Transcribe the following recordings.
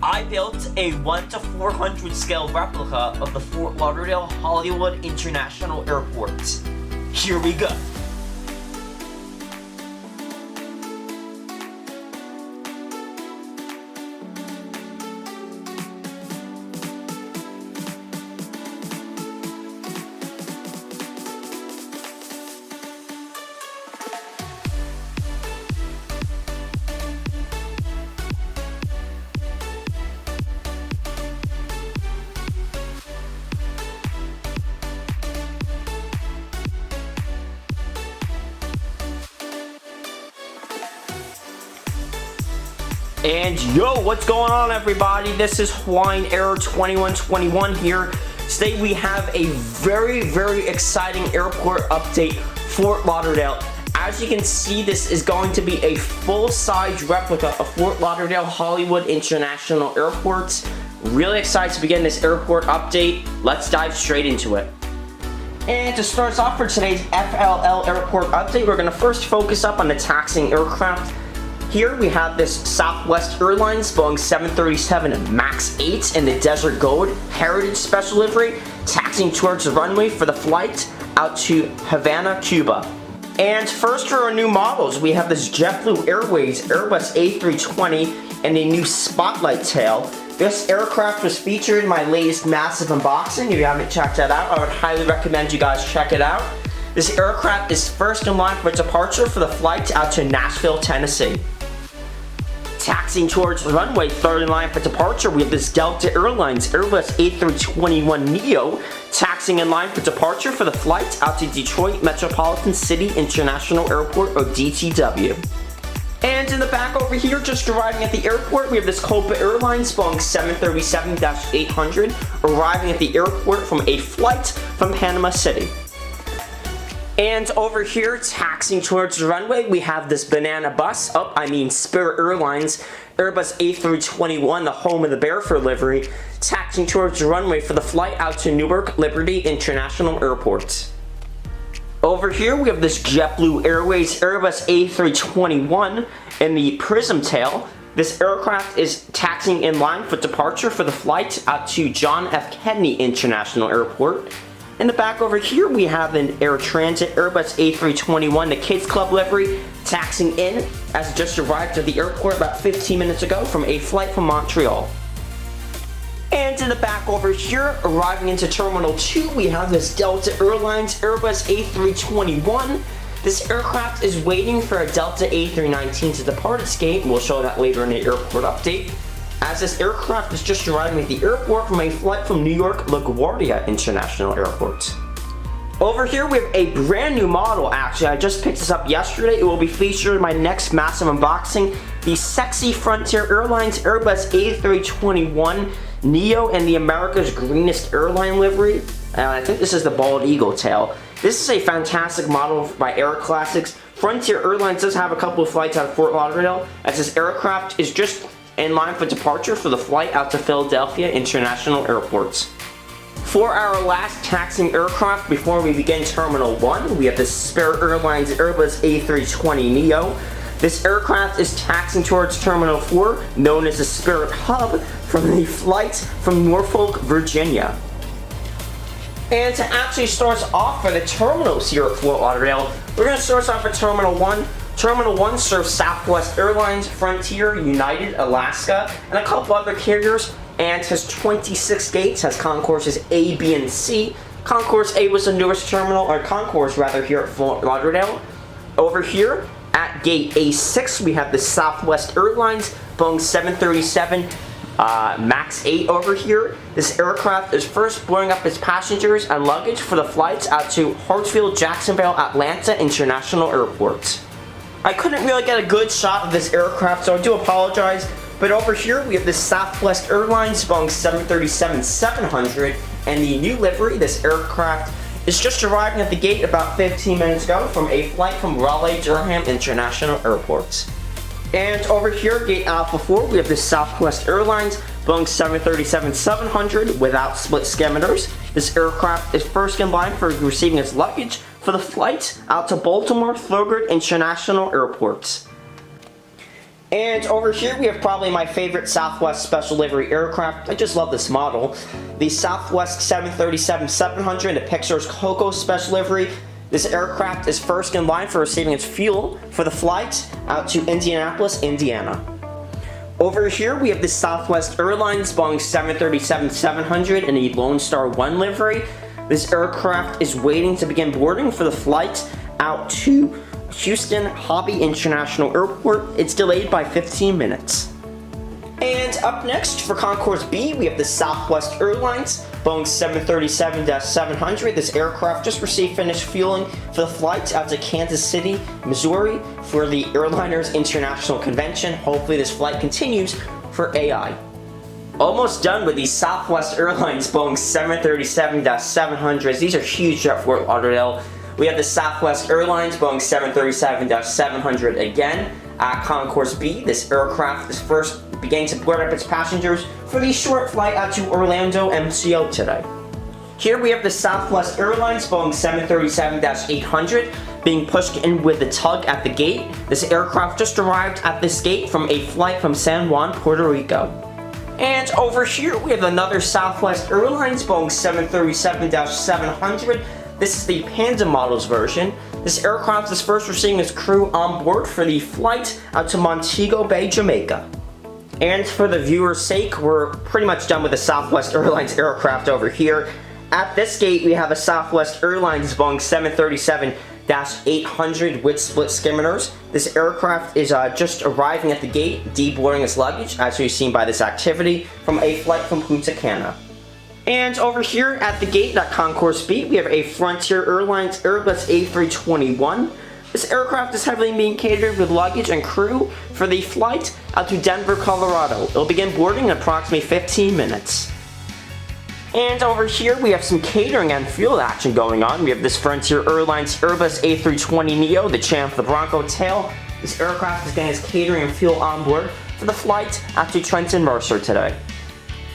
I built a 1:400 scale replica of the Fort Lauderdale Hollywood International Airport. Here we go. And yo, what's going on everybody? This is Hawaiian Air 2121 here. Today we have a very exciting airport update, Fort Lauderdale. As you can see, this is going to be a full-size replica of Fort Lauderdale Hollywood International Airport. Really excited to begin this airport update. Let's dive straight into it. And to start us off for today's FLL airport update, we're going to first focus up on the taxiing aircraft. Here we have this Southwest Airlines Boeing 737 MAX 8 in the Desert Gold Heritage Special Livery, taxiing towards the runway for the flight out to Havana, Cuba. And first for our new models, we have this JetBlue Airways Airbus A320 and a new Spotlight tail. This aircraft was featured in my latest massive unboxing. If you haven't checked that out, I would highly recommend you guys check it out. This aircraft is first in line for departure for the flight out to Nashville, Tennessee. Taxiing towards the runway, third in line for departure, we have this Delta Airlines Airbus A321neo, taxiing in line for departure for the flight out to Detroit Metropolitan City International Airport, or DTW. And in the back over here, just arriving at the airport, we have this Copa Airlines Boeing 737-800, arriving at the airport from a flight from Panama City. And over here, taxiing towards the runway, we have this banana bus, Spirit Airlines Airbus A321, the home of the Bearford livery, taxiing towards the runway for the flight out to Newark Liberty International Airport. Over here, we have this JetBlue Airways Airbus A321 in the Prism tail. This aircraft is taxiing in line for departure for the flight out to John F. Kennedy International Airport. In the back over here, we have an Air Transit Airbus A321, the Kids Club livery, taxiing in as it just arrived at the airport about 15 minutes ago from a flight from Montreal. And in the back over here, arriving into Terminal 2, we have this Delta Airlines Airbus A321. This aircraft is waiting for a Delta A319 to depart its gate. We'll show that later in the airport update, as this aircraft is just arriving at the airport from a flight from New York LaGuardia International Airport. Over here we have a brand new model. Actually, I just picked this up yesterday. It will be featured in my next massive unboxing. The sexy Frontier Airlines Airbus A321 Neo in the America's Greenest Airline livery. And I think this is the bald eagle tail. This is a fantastic model by Air Classics. Frontier Airlines does have a couple of flights out of Fort Lauderdale, as this aircraft is just in line for departure for the flight out to Philadelphia International Airport. For our last taxiing aircraft before we begin Terminal 1, we have the Spirit Airlines Airbus A320neo. This aircraft is taxiing towards Terminal 4, known as the Spirit Hub, from the flight from Norfolk, Virginia. And to actually start us off for the terminals here at Fort Lauderdale, we're going to start us off at Terminal 1. Terminal 1 serves Southwest Airlines, Frontier, United, Alaska, and a couple other carriers, and has 26 gates, has Concourses A, B, and C. Concourse A was the newest terminal, or concourse rather, here at Fort Lauderdale. Over here, at gate A6, we have the Southwest Airlines Boeing 737 MAX 8 over here. This aircraft is first boarding up its passengers and luggage for the flights out to Hartsfield, Jacksonville, Atlanta International Airport. I couldn't really get a good shot of this aircraft, so I do apologize. But over here, we have the Southwest Airlines Boeing 737-700 and the new livery. This aircraft is just arriving at the gate about 15 minutes ago from a flight from Raleigh-Durham International Airport. And over here, gate Alpha 4, we have the Southwest Airlines Boeing 737-700 without split skimmers. This aircraft is first in line for receiving its luggage for the flight out to Baltimore Thurgood International Airport. And over here we have probably my favorite Southwest special livery aircraft. I just love this model. The Southwest 737-700 in Pixar's Coco special livery. This aircraft is first in line for receiving its fuel for the flight out to Indianapolis, Indiana. Over here we have the Southwest Airlines Boeing 737-700 in the Lone Star 1 livery. This aircraft is waiting to begin boarding for the flight out to Houston Hobby International Airport. It's delayed by 15 minutes. And up next for Concourse B, we have the Southwest Airlines Boeing 737-700. This aircraft just received finished fueling for the flight out to Kansas City, Missouri for the Airliners International Convention. Hopefully this flight continues for AI. Almost done with the Southwest Airlines Boeing 737-700s. These are huge at Fort Lauderdale. We have the Southwest Airlines Boeing 737-700 again at Concourse B. This aircraft is first beginning to board up its passengers for the short flight out to Orlando MCO today. Here we have the Southwest Airlines Boeing 737-800 being pushed in with the tug at the gate. This aircraft just arrived at this gate from a flight from San Juan, Puerto Rico. And over here we have another Southwest Airlines Boeing 737-700. This is the Panda models version. This aircraft is first receiving its crew on board for the flight out to Montego Bay, Jamaica. And for the viewer's sake, we're pretty much done with the Southwest Airlines aircraft over here. At this gate, we have a Southwest Airlines Boeing 737-800 with split skimminers. This aircraft is just arriving at the gate, deboarding its luggage, as we've seen by this activity, from a flight from Punta Cana. And over here at the gate at Concourse B, we have a Frontier Airlines Airbus A321. This aircraft is heavily being catered with luggage and crew for the flight out to Denver, Colorado. It'll begin boarding in approximately 15 minutes. And over here we have some catering and fuel action going on. We have this Frontier Airlines Airbus A320neo, the Champ, the Bronco tail. This aircraft is getting its catering and fuel on board for the flight out to Trenton, Mercer today.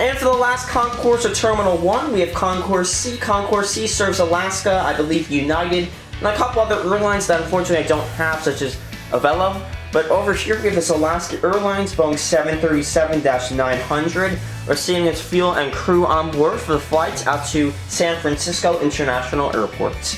And for the last concourse of Terminal 1, we have Concourse C. Concourse C serves Alaska, I believe United, and a couple other airlines that unfortunately I don't have, such as Avelo. But over here we have this Alaska Airlines Boeing 737-900 receiving its fuel and crew on board for the flight out to San Francisco International Airport.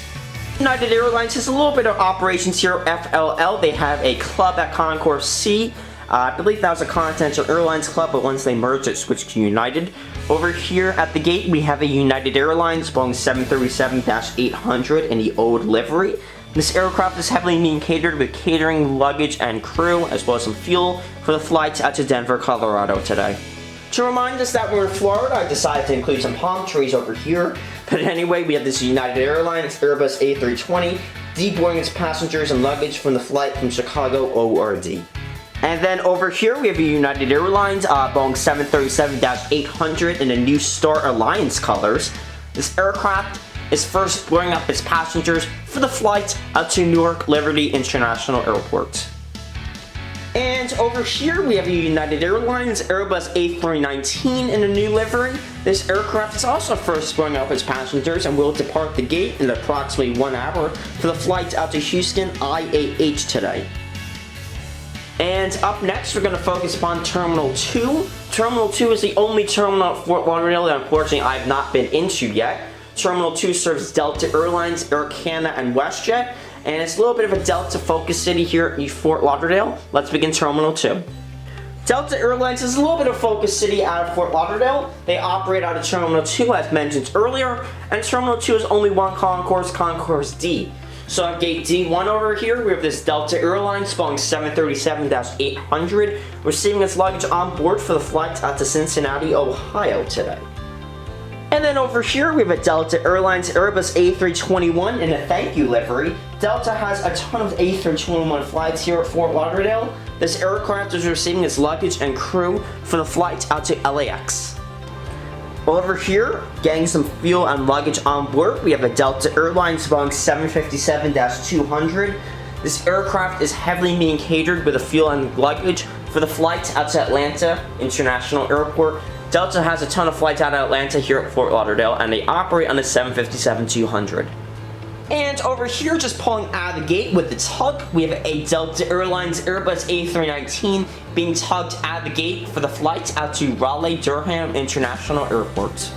United Airlines has a little bit of operations here at FLL. They have a club at Concourse C. I believe that was a Continental Airlines club, but once they merged, it switched to United. Over here at the gate, we have a United Airlines Boeing 737-800 in the old livery. This aircraft is heavily being catered with catering, luggage, and crew, as well as some fuel for the flight out to Denver, Colorado today. To remind us that we're in Florida, I decided to include some palm trees over here. But anyway, we have this United Airlines Airbus A320 deboarding its passengers and luggage from the flight from Chicago ORD. And then over here we have a United Airlines Boeing 737-800 in the new Star Alliance colors. This aircraft is first boarding up its passengers for the flight out to Newark Liberty International Airport. And over here we have a United Airlines Airbus A319 in a new livery. This aircraft is also first boarding up its passengers and will depart the gate in approximately 1 hour for the flight out to Houston IAH today. And up next, we're going to focus upon Terminal 2. Terminal 2 is the only terminal at Fort Lauderdale that unfortunately I've not been into yet. Terminal 2 serves Delta Airlines, Air Canada, and WestJet, and it's a little bit of a Delta focus city here in Fort Lauderdale. Let's begin Terminal 2. Delta Airlines is a little bit of focus city out of Fort Lauderdale. They operate out of Terminal 2 as mentioned earlier, and Terminal 2 is only one concourse, Concourse D. So at gate D1 over here, we have this Delta Airlines Boeing 737-800 receiving its luggage on board for the flight out to Cincinnati, Ohio today. And then over here, we have a Delta Airlines Airbus A321 in a thank you livery. Delta has a ton of A321 flights here at Fort Lauderdale. This aircraft is receiving its luggage and crew for the flight out to LAX. Over here, getting some fuel and luggage on board, we have a Delta Airlines Boeing 757-200. This aircraft is heavily being catered with the fuel and luggage for the flight out to Atlanta International Airport. Delta has a ton of flights out of Atlanta here at Fort Lauderdale, and they operate on the 757-200. And over here, just pulling out of the gate with the tug, we have a Delta Airlines Airbus A319 being tugged out of the gate for the flight out to Raleigh-Durham International Airport.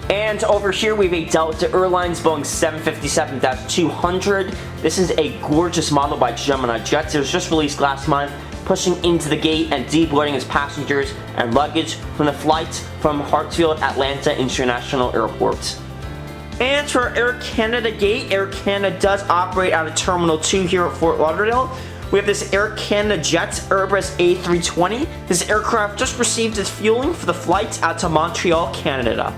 And over here we have a Delta Airlines Boeing 757-200. This is a gorgeous model by GeminiJets. It was just released last month, pushing into the gate and deboarding its passengers and luggage from the flight from Hartsfield Atlanta International Airport. And for Air Canada gate, Air Canada does operate out of Terminal 2 here at Fort Lauderdale. We have this Air CanadaJets Airbus A320. This aircraft just received its fueling for the flight out to Montreal, Canada.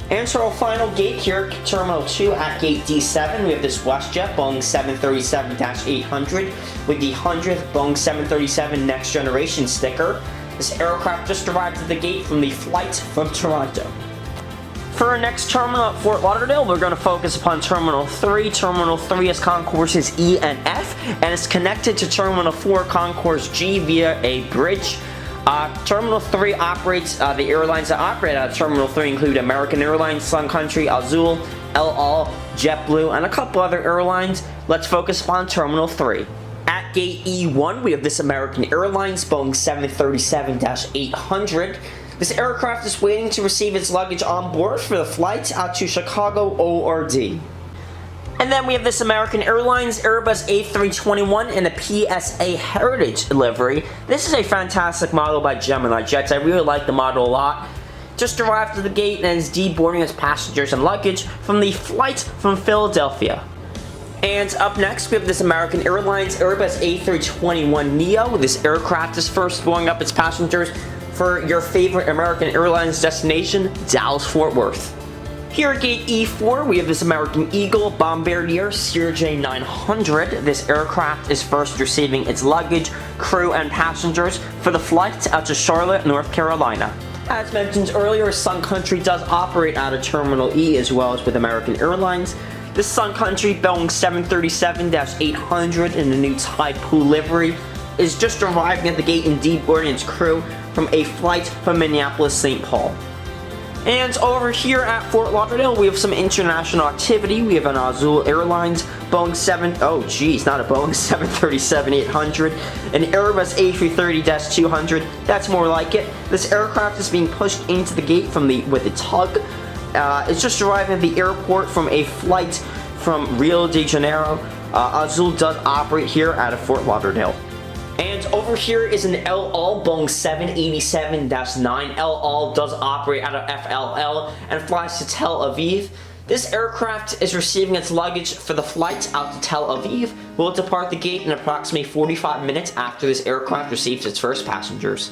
And for our final gate here, Terminal 2 at Gate D7, we have this WestJet Boeing 737-800 with the 100th Boeing 737 Next Generation sticker. This aircraft just arrived at the gate from the flight from Toronto. For our next terminal at Fort Lauderdale, we're going to focus upon Terminal 3. Terminal 3 is Concourses E and F, and it's connected to Terminal 4 Concourse G via a bridge. Terminal 3 operates, the airlines that operate out of Terminal 3 include American Airlines, Sun Country, Azul, El Al, JetBlue, and a couple other airlines. Let's focus upon Terminal 3. At Gate E1, we have this American Airlines Boeing 737-800. This aircraft is waiting to receive its luggage on board for the flight out to Chicago ORD. And then we have this American Airlines Airbus A321 in the PSA Heritage livery. This is a fantastic model by GeminiJets. I really like the model a lot. Just arrived at the gate and is deboarding its passengers and luggage from the flight from Philadelphia. And up next, we have this American Airlines Airbus A321neo. This aircraft is first blowing up its passengers for your favorite American Airlines destination, Dallas-Fort Worth. Here at Gate E4, we have this American Eagle Bombardier CRJ900. This aircraft is first receiving its luggage, crew, and passengers for the flight out to Charlotte, North Carolina. As mentioned earlier, Sun Country does operate out of Terminal E as well as with American Airlines. This Sun Country Boeing 737-800 in the new Tide Pool livery is just arriving at the gate and deboarding its crew from a flight from Minneapolis-St. Paul. And over here at Fort Lauderdale, we have some international activity. We have an Azul Airlines Boeing 737-800, an Airbus A330-200. That's more like it. This aircraft is being pushed into the gate with a tug. It's just arriving at the airport from a flight from Rio de Janeiro. Azul does operate here out of Fort Lauderdale. And over here is an El Al Boeing 787-9. El Al does operate out of FLL and flies to Tel Aviv. This aircraft is receiving its luggage for the flight out to Tel Aviv. Will depart the gate in approximately 45 minutes after this aircraft receives its first passengers.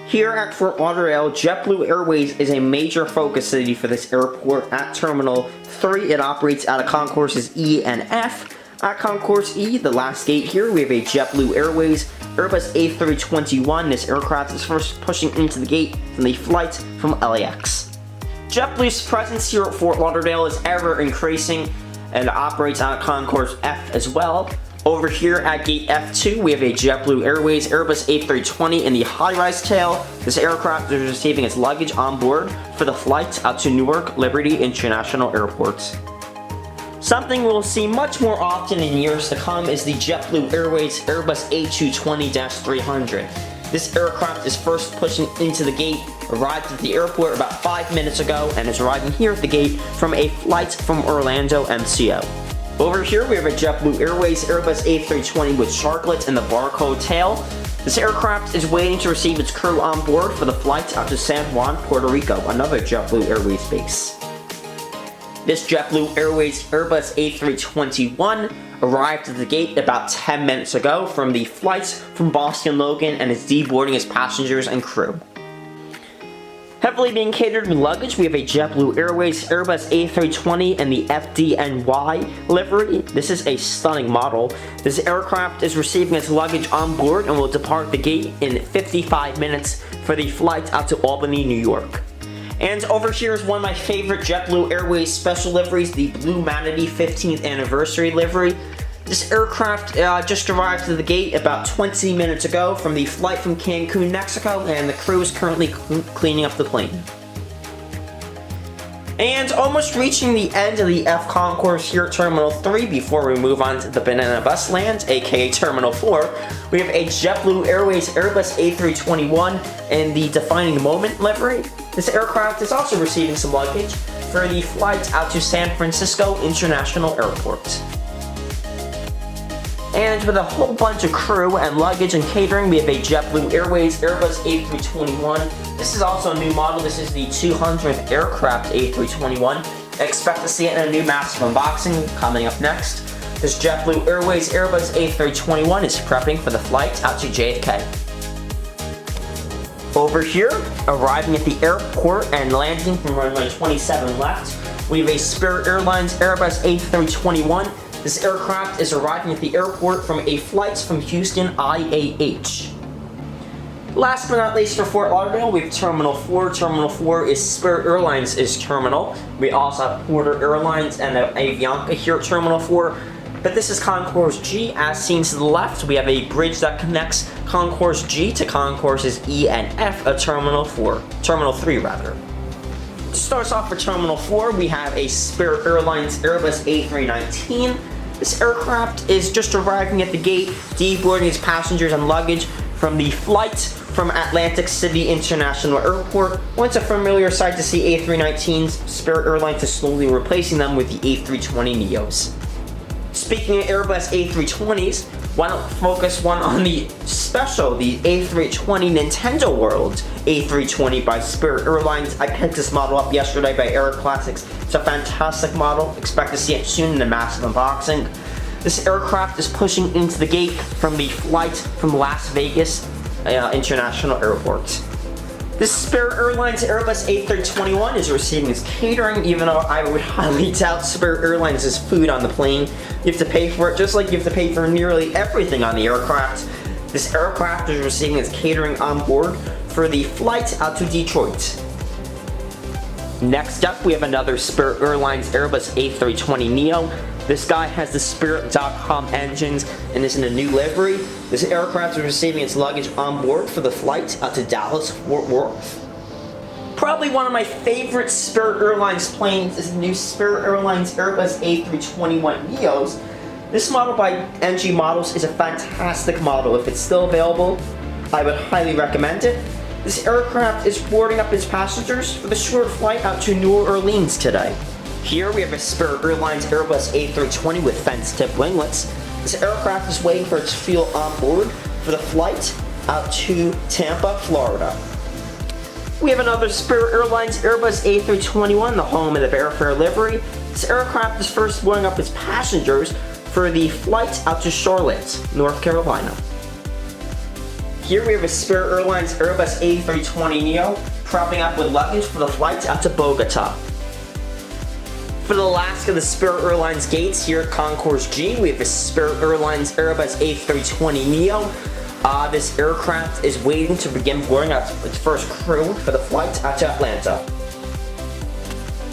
Here at Fort Lauderdale, JetBlue Airways is a major focus city for this airport. At Terminal 3, it operates out of Concourses E and F. At Concourse E, the last gate here, we have a JetBlue Airways Airbus A321. This aircraft is first pushing into the gate from the flight from LAX. JetBlue's presence here at Fort Lauderdale is ever increasing and operates out of Concourse F as well. Over here at Gate F2, we have a JetBlue Airways Airbus A320 in the high-rise tail. This aircraft is receiving its luggage on board for the flight out to Newark Liberty International Airport. Something we'll see much more often in years to come is the JetBlue Airways Airbus A220-300. This aircraft is first pushing into the gate, arrived at the airport about 5 minutes ago, and is arriving here at the gate from a flight from Orlando MCO. Over here we have a JetBlue Airways Airbus A320 with sharklets and the barcode tail. This aircraft is waiting to receive its crew on board for the flight out to San Juan, Puerto Rico, another JetBlue Airways base. This JetBlue Airways Airbus A321 arrived at the gate about 10 minutes ago from the flight from Boston Logan and is deboarding its passengers and crew. Heavily being catered with luggage, we have a JetBlue Airways Airbus A320 and the FDNY livery. This is a stunning model. This aircraft is receiving its luggage on board and will depart the gate in 55 minutes for the flight out to Albany, New York. And over here is one of my favorite JetBlue Airways special liveries, the Blue Manatee 15th Anniversary livery. This aircraft just arrived to the gate about 20 minutes ago from the flight from Cancun, Mexico, and the crew is currently cleaning up the plane. And almost reaching the end of the F Concourse here at Terminal 3 before we move on to the Banana Bus Land, aka Terminal 4. We have a JetBlue Airways Airbus A321 in the Defining Moment livery. This aircraft is also receiving some luggage for the flight out to San Francisco International Airport. And with a whole bunch of crew and luggage and catering, we have a JetBlue Airways Airbus A321. This is also a new model. This is the 200th aircraft A321. Expect to see it in a new massive unboxing coming up next. This JetBlue Airways Airbus A321 is prepping for the flight out to JFK. Over here, arriving at the airport and landing from runway 27 left, we have a Spirit Airlines Airbus A321. This aircraft is arriving at the airport from a flight from Houston IAH. Last but not least for Fort Lauderdale, we have Terminal 4. Terminal 4 is Spirit Airlines' terminal. We also have Porter Airlines and Avianca here at Terminal 4. But this is Concourse G. As seen to the left, we have a bridge that connects Concourse G to Concourses E and F at Terminal 3 rather. To start us off for Terminal 4, we have a Spirit Airlines Airbus A319. This aircraft is just arriving at the gate, deboarding its passengers and luggage from the flight from Atlantic City International Airport. Once a familiar sight to see A319s, Spirit Airlines is slowly replacing them with the A320neos. Speaking of Airbus A320s, why not focus one on the special, the A320 Nintendo World A320 by Spirit Airlines. I picked this model up yesterday by Air Classics. It's a fantastic model. Expect to see it soon in a massive unboxing. This aircraft is pushing into the gate from the flight from Las Vegas International Airport. This Spirit Airlines Airbus A321 is receiving its catering, even though I would highly doubt Spirit Airlines' food on the plane. You have to pay for it, just like you have to pay for nearly everything on the aircraft. This aircraft is receiving its catering on board for the flight out to Detroit. Next up, we have another Spirit Airlines Airbus A320neo. This guy has the Spirit.com engines and is in a new livery. This aircraft is receiving its luggage on board for the flight out to Dallas Fort Worth. Probably one of my favorite Spirit Airlines planes is the new Spirit Airlines Airbus A321neos. This model by NG Models is a fantastic model. If it's still available, I would highly recommend it. This aircraft is boarding up its passengers for the short flight out to New Orleans today. Here we have a Spirit Airlines Airbus A320 with fence-tip winglets. This aircraft is waiting for its fuel on board for the flight out to Tampa, Florida. We have another Spirit Airlines Airbus A321, the home of the Airfare livery. This aircraft is first boarding up its passengers for the flight out to Charlotte, North Carolina. Here we have a Spirit Airlines Airbus A320neo, propping up with luggage for the flight out to Bogota. For the last of the Spirit Airlines gates here at Concourse G, we have a Spirit Airlines Airbus A320neo. This aircraft is waiting to begin boarding out its first crew for the flight out to Atlanta.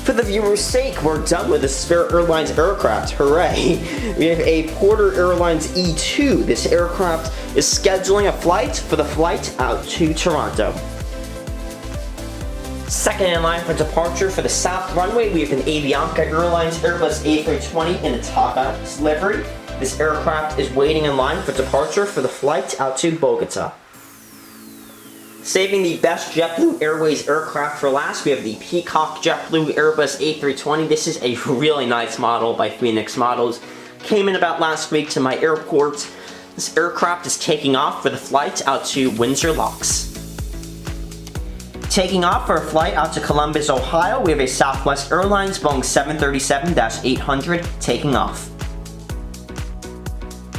For the viewer's sake, we're done with the Spirit Airlines aircraft. Hooray! We have a Porter Airlines E2. This aircraft is scheduling a flight for the flight out to Toronto. Second in line for departure for the South Runway, we have an Avianca Airlines Airbus A320 in a Top Hat livery. This aircraft is waiting in line for departure for the flight out to Bogota. Saving the best JetBlue Airways aircraft for last, we have the Peacock JetBlue Airbus A320. This is a really nice model by Phoenix Models. Came in about last week to my airport. This aircraft is taking off for the flight out to Windsor Locks. Taking off for a flight out to Columbus, Ohio, we have a Southwest Airlines Boeing 737-800 taking off.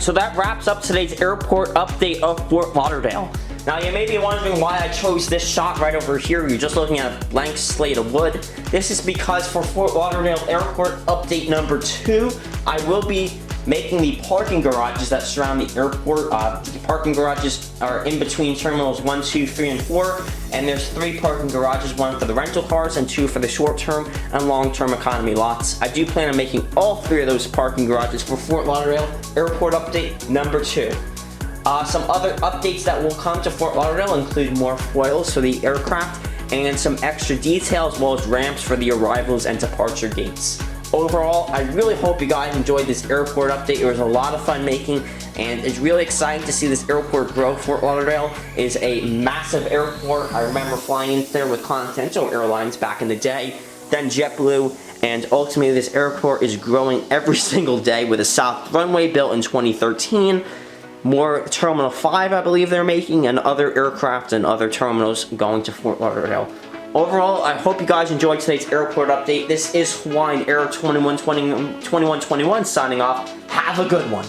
So that wraps up today's airport update of Fort Lauderdale. Now you may be wondering why I chose this shot right over here. You're just looking at a blank slate of wood. This is because for Fort Lauderdale Airport update number 2, I will be making the parking garages that surround the airport. The parking garages are in between terminals 1, 2, 3, and 4, and there's 3 parking garages, 1 for the rental cars and 2 for the short-term and long-term economy lots. I do plan on making all 3 of those parking garages for Fort Lauderdale Airport update number 2. Some other updates that will come to Fort Lauderdale include more foils for the aircraft and some extra detail as well as ramps for the arrivals and departure gates. Overall, I really hope you guys enjoyed this airport update. It was a lot of fun making, and it's really exciting to see this airport grow. Fort Lauderdale is a massive airport. I remember flying in there with Continental Airlines back in the day, then JetBlue, and ultimately this airport is growing every single day with a South Runway built in 2013, more Terminal 5 I believe they're making, and other aircraft and other terminals going to Fort Lauderdale. Overall, I hope you guys enjoyed today's airport update. This is Hawaiian Air 2121 signing off. Have a good one.